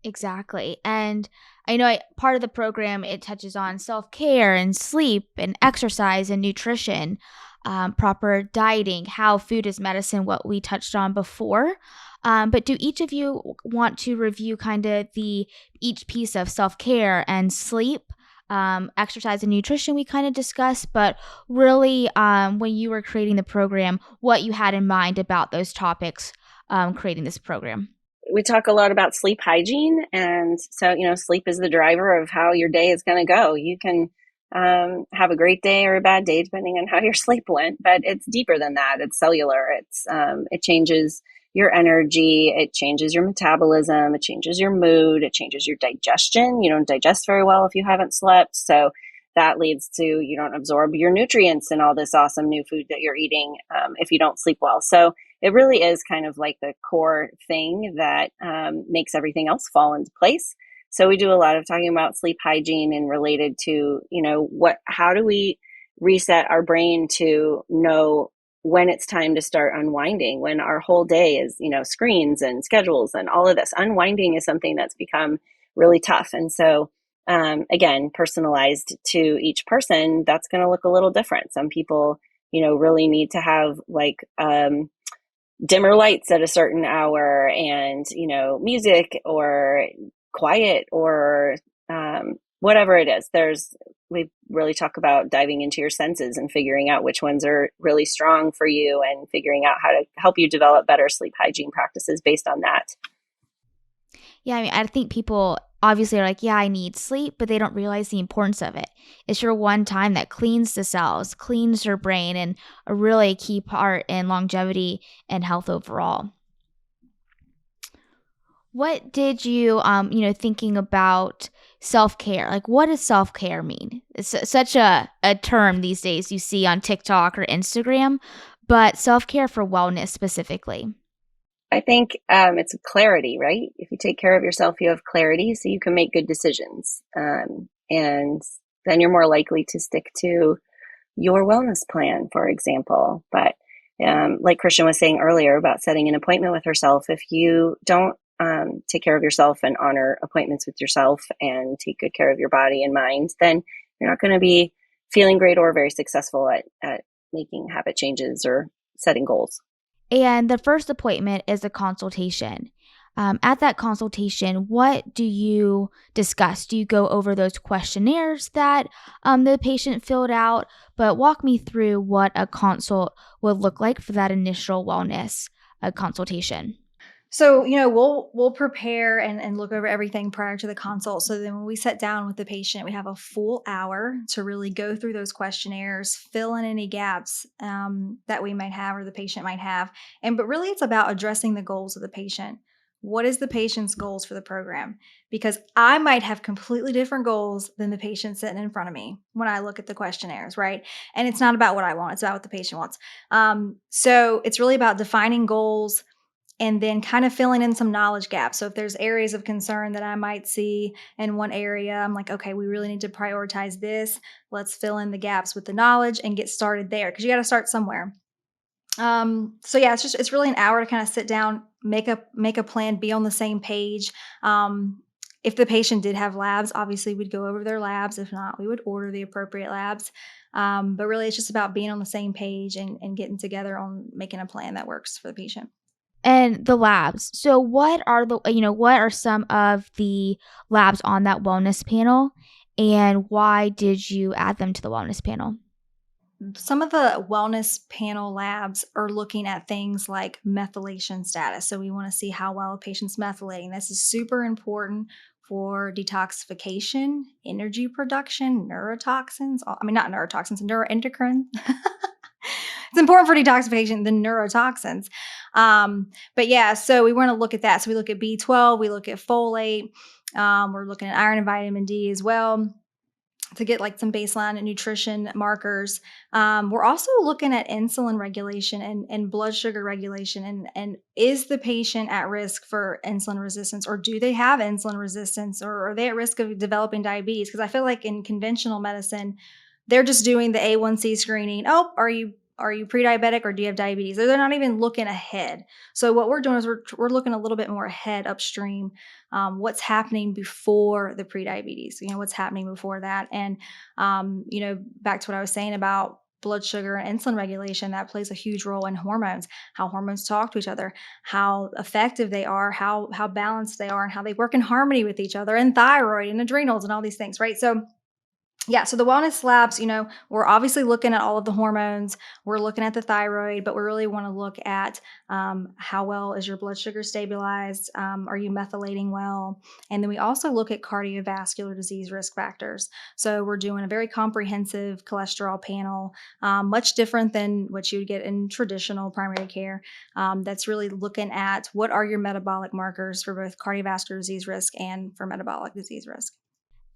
Exactly. And I know part of the program, it touches on self-care and sleep and exercise and nutrition, proper dieting, how food is medicine, what we touched on before. But do each of you want to review kind of each piece of self-care and sleep, exercise and nutrition we kind of discussed, but really when you were creating the program, what you had in mind about those topics creating this program? We talk a lot about sleep hygiene. And so, sleep is the driver of how your day is going to go. You can have a great day or a bad day, depending on how your sleep went, but it's deeper than that. It's cellular. It changes your energy. It changes your metabolism. It changes your mood. It changes your digestion. You don't digest very well if you haven't slept. So that leads to, you don't absorb your nutrients and all this awesome new food that you're eating if you don't sleep well. So it really is kind of like the core thing that makes everything else fall into place. So we do a lot of talking about sleep hygiene and related to, how do we reset our brain to know when it's time to start unwinding, when our whole day is, screens and schedules and all of this. Unwinding is something that's become really tough. And so, again, personalized to each person, that's going to look a little different. Some people, really need to have like, dimmer lights at a certain hour and, music or quiet or whatever it is. We really talk about diving into your senses and figuring out which ones are really strong for you and figuring out how to help you develop better sleep hygiene practices based on that. Yeah, I mean, I think people obviously are like, yeah, I need sleep, but they don't realize the importance of it. It's your one time that cleans the cells, cleans your brain, and a really key part in longevity and health overall. What did you, thinking about self-care, like what does self-care mean? It's such a term these days you see on TikTok or Instagram, but self-care for wellness specifically. I think it's clarity, right? If you take care of yourself, you have clarity, so you can make good decisions. And then you're more likely to stick to your wellness plan, for example. But like Christian was saying earlier about setting an appointment with herself, if you don't take care of yourself and honor appointments with yourself and take good care of your body and mind, then you're not going to be feeling great or very successful at making habit changes or setting goals. And the first appointment is a consultation. At that consultation, what do you discuss? Do you go over those questionnaires that the patient filled out? But walk me through what a consult would look like for that initial wellness consultation. So, we'll prepare and look over everything prior to the consult. So then when we sit down with the patient, we have a full hour to really go through those questionnaires, fill in any gaps that we might have or the patient might have. But really it's about addressing the goals of the patient. What is the patient's goals for the program? Because I might have completely different goals than the patient sitting in front of me when I look at the questionnaires, right? And it's not about what I want, it's about what the patient wants. So it's really about defining goals and then kind of filling in some knowledge gaps. So if there's areas of concern that I might see in one area, I'm like, okay, we really need to prioritize this. Let's fill in the gaps with the knowledge and get started there, because you got to start somewhere. So yeah, it's really an hour to kind of sit down, make a plan, be on the same page. If the patient did have labs, obviously we'd go over their labs. If not, we would order the appropriate labs. But really it's just about being on the same page and getting together on making a plan that works for the patient. And the labs. So what are some of the labs on that wellness panel? and why did you add them to the wellness panel? Some of the wellness panel labs are looking at things like methylation status. So we want to see how well a patient's methylating. This is super important for detoxification, energy production, neurotoxins. Not neurotoxins, neuroendocrine. It's important for detoxification, the neurotoxins. But yeah, so we want to look at that. So we look at B12, we look at folate, we're looking at iron and vitamin D as well to get like some baseline nutrition markers. We're also looking at insulin regulation and blood sugar regulation. And is the patient at risk for insulin resistance, or do they have insulin resistance, or are they at risk of developing diabetes? Because I feel like in conventional medicine, they're just doing the A1C screening. Oh, are you pre-diabetic or do you have diabetes? They're not even looking ahead. So what we're doing is we're looking a little bit more ahead upstream. What's happening before the pre-diabetes, what's happening before that. And, back to what I was saying about blood sugar and insulin regulation, that plays a huge role in hormones, how hormones talk to each other, how effective they are, how balanced they are, and how they work in harmony with each other, and thyroid and adrenals and all these things, right? So yeah, so the wellness labs, we're obviously looking at all of the hormones. We're looking at the thyroid, but we really want to look at how well is your blood sugar stabilized? Are you methylating well? And then we also look at cardiovascular disease risk factors. So we're doing a very comprehensive cholesterol panel, much different than what you would get in traditional primary care. That's really looking at what are your metabolic markers for both cardiovascular disease risk and for metabolic disease risk.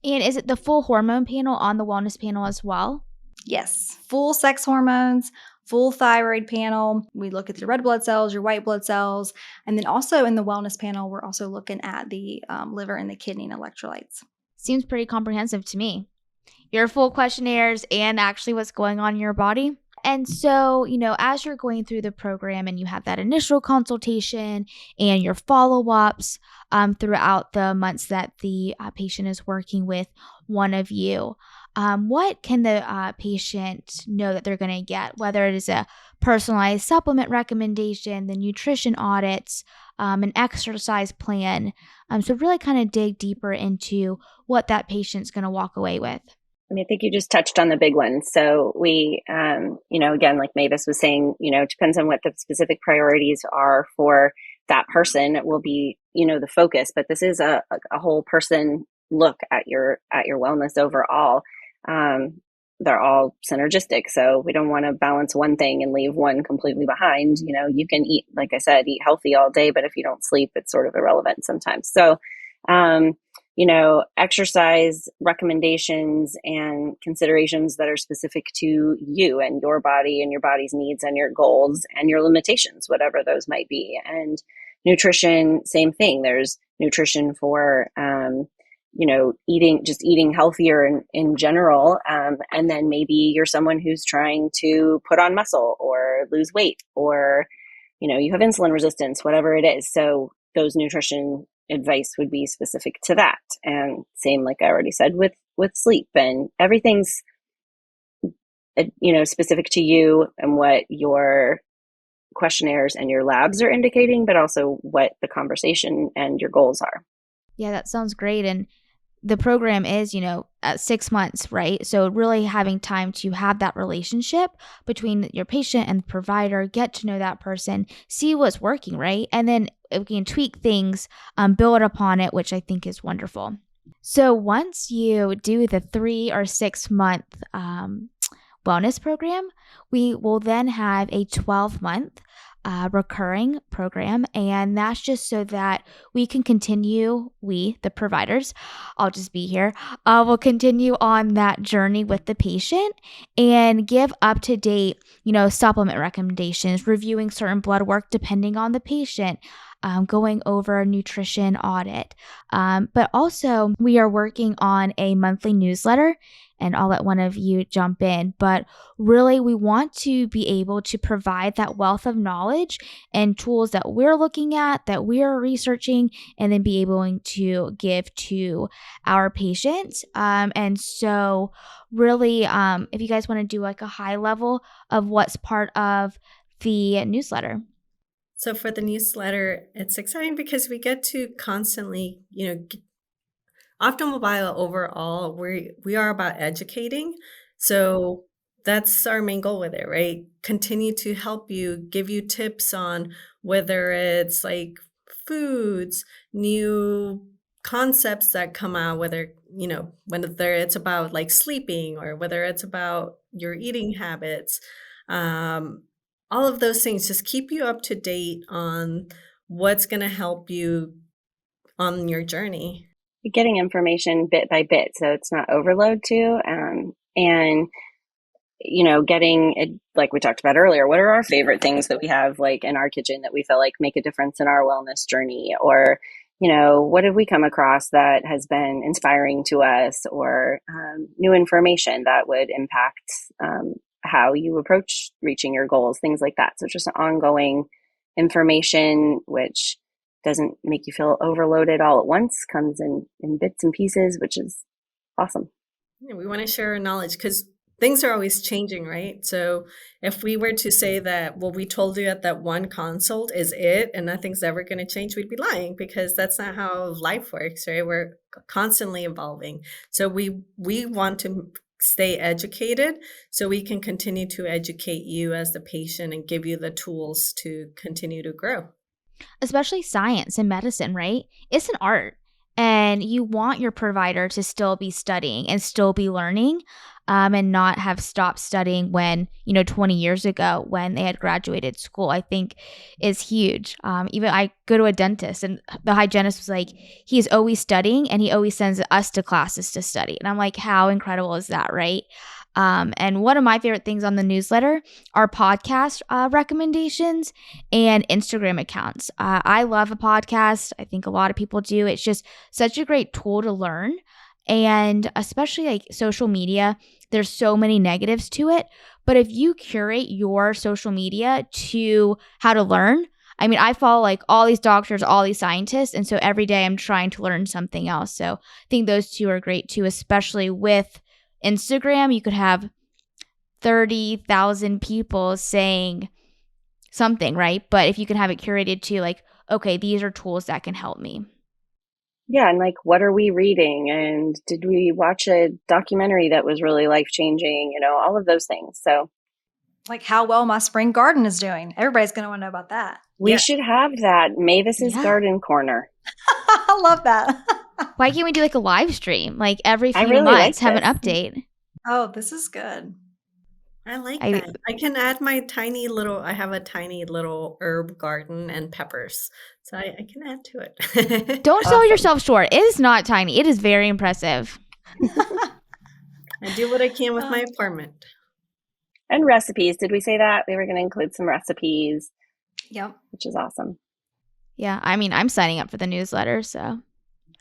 And is it the full hormone panel on the wellness panel as well? Yes, full sex hormones, full thyroid panel. We look at your red blood cells, your white blood cells, and then also in the wellness panel, we're also looking at the liver and the kidney and electrolytes. Seems pretty comprehensive to me. Your full questionnaires and actually what's going on in your body. And so, as you're going through the program and you have that initial consultation and your follow-ups throughout the months that the patient is working with one of you, what can the patient know that they're going to get, whether it is a personalized supplement recommendation, the nutrition audits, an exercise plan? So really kind of dig deeper into what that patient's going to walk away with. I think you just touched on the big ones. So we, again, like Mavis was saying, it depends on what the specific priorities are for that person. It will be, the focus, but this is a whole person look at your wellness overall. They're all synergistic. So we don't want to balance one thing and leave one completely behind. You can eat, like I said, eat healthy all day, but if you don't sleep, it's sort of irrelevant sometimes. So, exercise recommendations and considerations that are specific to you and your body and your body's needs and your goals and your limitations, whatever those might be. And nutrition, same thing. There's nutrition for, eating healthier in general. And then maybe you're someone who's trying to put on muscle or lose weight, or, you have insulin resistance, whatever it is. So those nutrition advice would be specific to that. And same, like I already said, with sleep, and everything's, specific to you and what your questionnaires and your labs are indicating, but also what the conversation and your goals are. Yeah, that sounds great. And the program is, at 6 months, right? So really having time to have that relationship between your patient and the provider, get to know that person, see what's working, right? And then we can tweak things, build upon it, which I think is wonderful. So once you do the 3 or 6 month wellness program, we will then have a 12-month recurring program, and that's just so that we can continue, the providers, I'll just be here, will continue on that journey with the patient and give up-to-date, supplement recommendations, reviewing certain blood work depending on the patient, going over a nutrition audit. But also we are working on a monthly newsletter, and I'll let one of you jump in. But really, we want to be able to provide that wealth of knowledge and tools that we're looking at, that we are researching, and then be able to give to our patients. And so really, if you guys want to do like a high level of what's part of the newsletter. So for the newsletter, it's exciting because we get to constantly, Optimal Bio overall, we are about educating. So that's our main goal with it, right? Continue to help you, give you tips on whether it's like foods, new concepts that come out, whether, whether it's about like sleeping or whether it's about your eating habits. Um, all of those things just keep you up to date on what's going to help you on your journey. Getting information bit by bit, so it's not overload too. And getting it, like we talked about earlier, what are our favorite things that we have like in our kitchen that we feel like make a difference in our wellness journey? Or, what have we come across that has been inspiring to us, or new information that would impact how you approach reaching your goals, things like that. So just ongoing information, which doesn't make you feel overloaded all at once, comes in bits and pieces, which is awesome. Yeah, we want to share our knowledge because things are always changing, right? So if we were to say that what we told you at that one consult is it and nothing's ever going to change, we'd be lying, because that's not how life works, right? We're constantly evolving. So we want to stay educated so we can continue to educate you as the patient and give you the tools to continue to grow. Especially science and medicine, right? It's an art. And you want your provider to still be studying and still be learning, and not have stopped studying when, 20 years ago when they had graduated school, I think is huge. Even I go to a dentist and the hygienist was like, he's always studying and he always sends us to classes to study. And I'm like, how incredible is that, right? And one of my favorite things on the newsletter are podcast recommendations and Instagram accounts. I love a podcast. I think a lot of people do. It's just such a great tool to learn. And especially like social media, there's so many negatives to it. But if you curate your social media to how to learn, I mean, I follow like all these doctors, all these scientists. And so every day I'm trying to learn something else. So I think those two are great too, especially with Instagram. You could have 30,000 people saying something, right? But if you can have it curated to like, okay, these are tools that can help me. Yeah, and like, what are we reading? And did we watch a documentary that was really life-changing? All of those things. So, like how well my spring garden is doing. Everybody's going to want to know about that. We should have that. Mavis's Garden Corner. I love that. Why can't we do like a live stream? Like every few really months have like an update. Oh, this is good. I like that. I can add I have a tiny little herb garden and peppers. So I can add to it. Don't sell yourself short. It is not tiny. It is very impressive. I do what I can with my apartment. And recipes. Did we say that? We were going to include some recipes. Yep. Which is awesome. Yeah. I mean, I'm signing up for the newsletter, so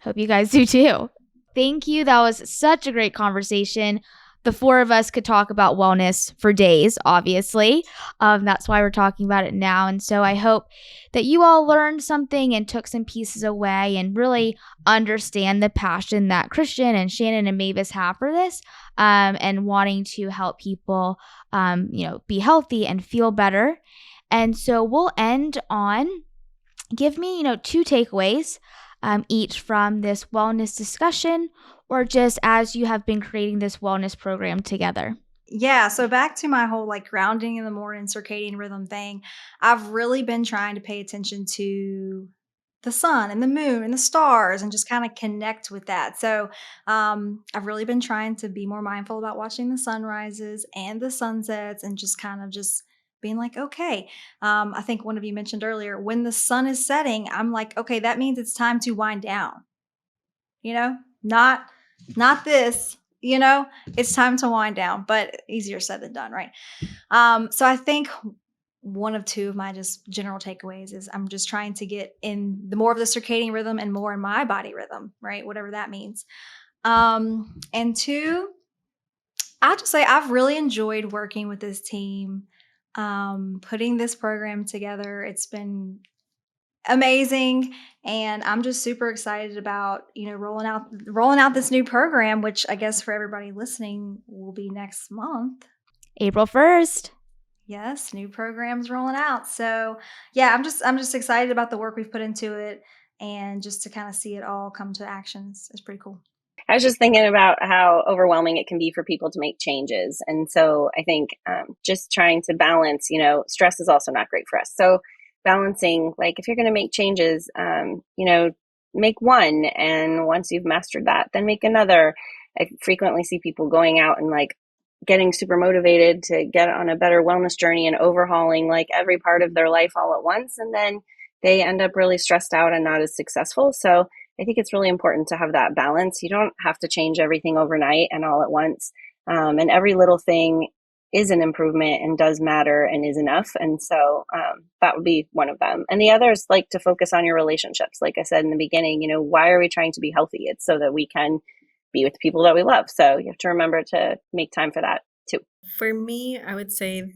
hope you guys do too. Thank you. That was such a great conversation. The four of us could talk about wellness for days, obviously. That's why we're talking about it now. And so I hope that you all learned something and took some pieces away and really understand the passion that Christian and Shannon and Mavis have for this, and wanting to help people, be healthy and feel better. And so we'll end on give me, 2 takeaways each from this wellness discussion, or just as you have been creating this wellness program together. Yeah, so back to my whole like grounding in the morning circadian rhythm thing. I've really been trying to pay attention to the sun and the moon and the stars and just kind of connect with that. So I've really been trying to be more mindful about watching the sunrises and the sunsets and just kind of just being like, okay, I think one of you mentioned earlier, when the sun is setting, I'm like, okay, that means it's time to wind down. Not this, it's time to wind down, but easier said than done, right? So I think one of two of my just general takeaways is I'm just trying to get in the more of the circadian rhythm and more in my body rhythm, right? Whatever that means. And two, I'll just say I've really enjoyed working with this team, putting this program together. It's been amazing, and I'm just super excited about rolling out this new program, which I guess for everybody listening will be next month, April 1st. Yes, new programs rolling out. So yeah, I'm just excited about the work we've put into it, and just to kind of see it all come to actions is pretty cool. I was just thinking about how overwhelming it can be for people to make changes. And so I think just trying to balance, stress is also not great for us. So balancing, like if you're going to make changes, make one. And once you've mastered that, then make another. I frequently see people going out and like getting super motivated to get on a better wellness journey and overhauling like every part of their life all at once. And then they end up really stressed out and not as successful. So I think it's really important to have that balance. You don't have to change everything overnight and all at once. And every little thing is an improvement and does matter and is enough. And so that would be one of them. And the other is like to focus on your relationships. Like I said in the beginning, why are we trying to be healthy? It's so that we can be with the people that we love. So you have to remember to make time for that too. For me, I would say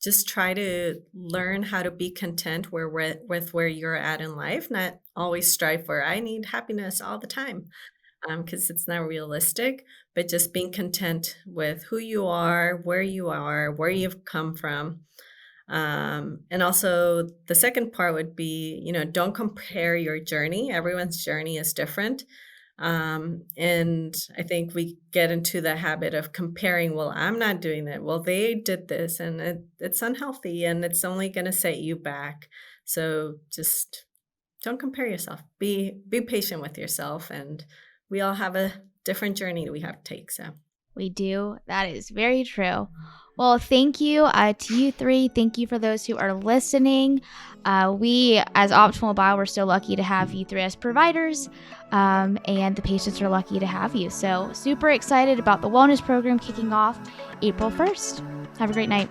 just try to learn how to be content with where you're at in life, not always strive for, I need happiness all the time, because it's not realistic, but just being content with who you are, where you've come from. And also the second part would be, don't compare your journey. Everyone's journey is different. And I think we get into the habit of comparing, well, I'm not doing it. Well, they did this and it's unhealthy and it's only going to set you back. So just don't compare yourself. Be patient with yourself. And we all have a different journey that we have to take. So we do. That is very true. Well, thank you to you three. Thank you for those who are listening. We, as Optimal Bio, we're so lucky to have you three as providers, and the patients are lucky to have you. So super excited about the wellness program kicking off April 1st. Have a great night.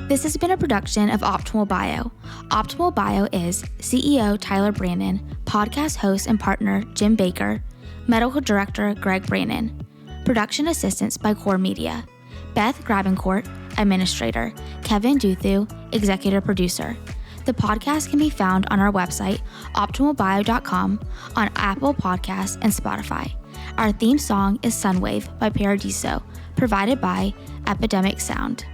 This has been a production of Optimal Bio. Optimal Bio is CEO Tyler Brannon, podcast host and partner Jim Baker, medical director Greg Brannon, production assistance by Core Media, Beth Grabencourt, administrator, Kevin Duthu, executive producer. The podcast can be found on our website, optimalbio.com, on Apple Podcasts and Spotify. Our theme song is Sunwave by Paradiso, provided by Epidemic Sound.